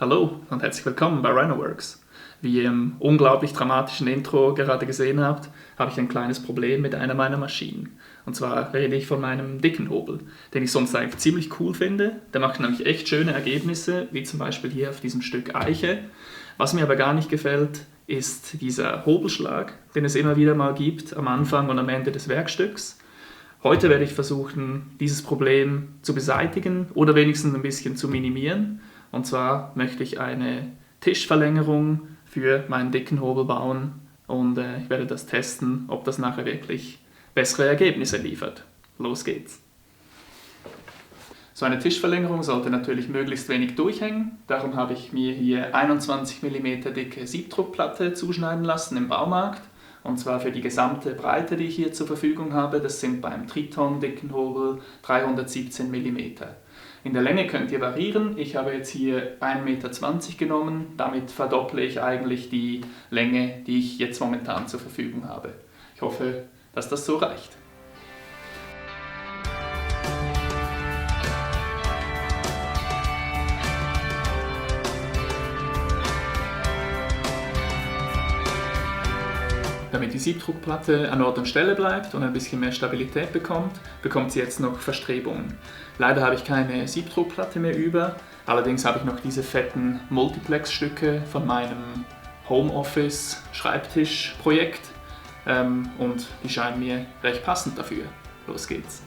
Hallo und herzlich willkommen bei Rhinoworks. Wie ihr im unglaublich dramatischen Intro gerade gesehen habt, habe ich ein kleines Problem mit einer meiner Maschinen. Und zwar rede ich von meinem dicken Hobel, den ich sonst eigentlich ziemlich cool finde. Der macht nämlich echt schöne Ergebnisse, wie zum Beispiel hier auf diesem Stück Eiche. Was mir aber gar nicht gefällt, ist dieser Hobelschlag, den es immer wieder mal gibt am Anfang und am Ende des Werkstücks. Heute werde ich versuchen, dieses Problem zu beseitigen oder wenigstens ein bisschen zu minimieren. Und zwar möchte ich eine Tischverlängerung für meinen dicken Hobel bauen und ich werde das testen, ob das nachher wirklich bessere Ergebnisse liefert. Los geht's! So eine Tischverlängerung sollte natürlich möglichst wenig durchhängen. Darum habe ich mir hier 21 mm dicke Siebdruckplatte zuschneiden lassen im Baumarkt. Und zwar für die gesamte Breite, die ich hier zur Verfügung habe. Das sind beim Triton dicken Hobel 317 mm. In der Länge könnt ihr variieren. Ich habe jetzt hier 1,20 Meter genommen. Damit verdopple ich eigentlich die Länge, die ich jetzt momentan zur Verfügung habe. Ich hoffe, dass das so reicht. Damit die Siebdruckplatte an Ort und Stelle bleibt und ein bisschen mehr Stabilität bekommt, bekommt sie jetzt noch Verstrebungen. Leider habe ich keine Siebdruckplatte mehr über, allerdings habe ich noch diese fetten Multiplex-Stücke von meinem Homeoffice-Schreibtisch-Projekt und die scheinen mir recht passend dafür. Los geht's!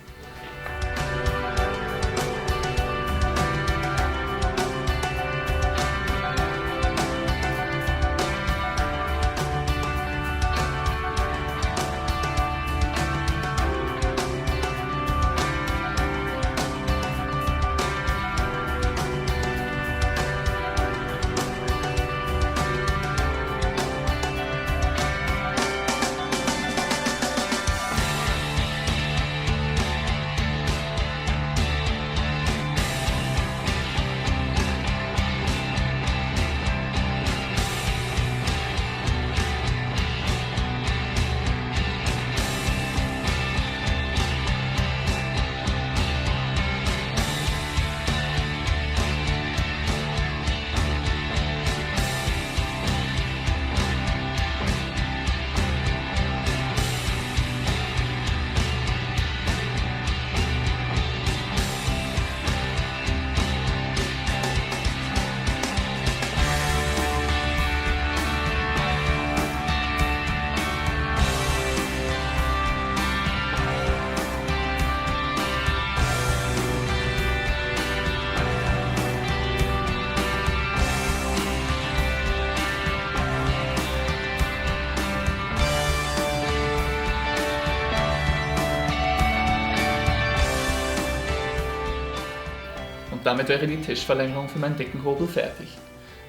Damit wäre die Tischverlängerung für meinen dicken Hobel fertig.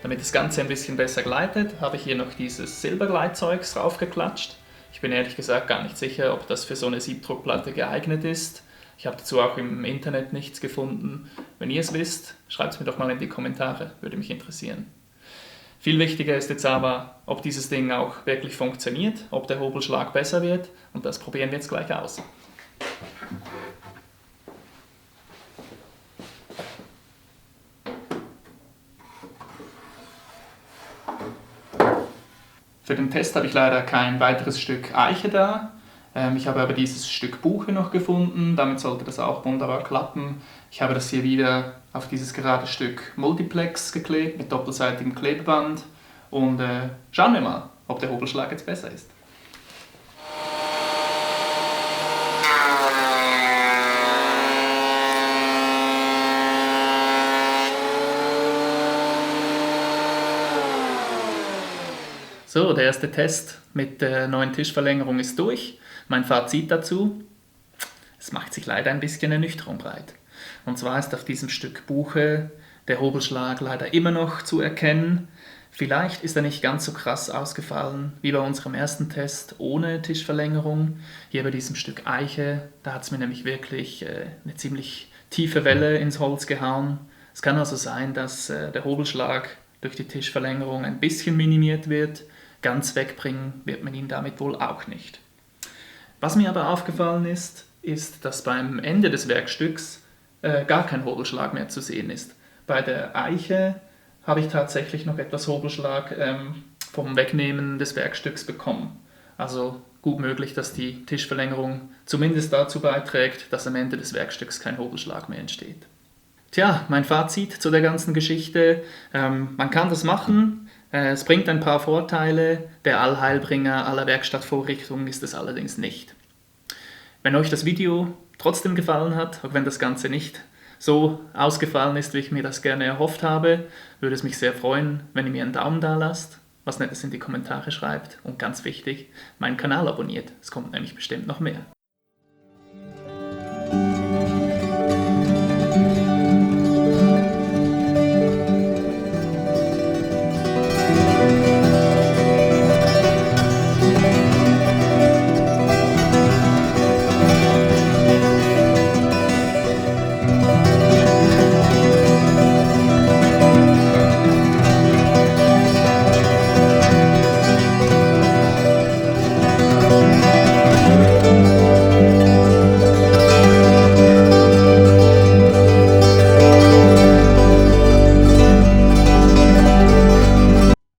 Damit das Ganze ein bisschen besser gleitet, habe ich hier noch dieses Silbergleitzeugs draufgeklatscht. Ich bin ehrlich gesagt gar nicht sicher, ob das für so eine Siebdruckplatte geeignet ist. Ich habe dazu auch im Internet nichts gefunden. Wenn ihr es wisst, schreibt es mir doch mal in die Kommentare, würde mich interessieren. Viel wichtiger ist jetzt aber, ob dieses Ding auch wirklich funktioniert, ob der Hobelschlag besser wird, und das probieren wir jetzt gleich aus. Für den Test habe ich leider kein weiteres Stück Eiche da. Ich habe aber dieses Stück Buche noch gefunden, damit sollte das auch wunderbar klappen. Ich habe das hier wieder auf dieses gerade Stück Multiplex geklebt mit doppelseitigem Klebeband und schauen wir mal, ob der Hobelschlag jetzt besser ist. So, der erste Test mit der neuen Tischverlängerung ist durch. Mein Fazit dazu: Es macht sich leider ein bisschen ernüchterung breit. Und zwar ist auf diesem Stück Buche der Hobelschlag leider immer noch zu erkennen. Vielleicht ist er nicht ganz so krass ausgefallen wie bei unserem ersten Test ohne Tischverlängerung. Hier bei diesem Stück Eiche, da hat es mir nämlich wirklich eine ziemlich tiefe Welle ins Holz gehauen. Es kann also sein, dass der Hobelschlag durch die Tischverlängerung ein bisschen minimiert wird. Ganz wegbringen wird man ihn damit wohl auch nicht. Was mir aber aufgefallen ist, dass beim Ende des Werkstücks gar kein Hobelschlag mehr zu sehen ist. Bei der Eiche habe ich tatsächlich noch etwas Hobelschlag vom Wegnehmen des Werkstücks bekommen. Also gut möglich, dass die Tischverlängerung zumindest dazu beiträgt, dass am Ende des Werkstücks kein Hobelschlag mehr entsteht. Tja, mein Fazit zu der ganzen Geschichte. Man kann das machen, es bringt ein paar Vorteile, der Allheilbringer aller Werkstattvorrichtungen ist es allerdings nicht. Wenn euch das Video trotzdem gefallen hat, auch wenn das Ganze nicht so ausgefallen ist, wie ich mir das gerne erhofft habe, würde es mich sehr freuen, wenn ihr mir einen Daumen da lasst, was Nettes in die Kommentare schreibt und ganz wichtig, meinen Kanal abonniert. Es kommt nämlich bestimmt noch mehr.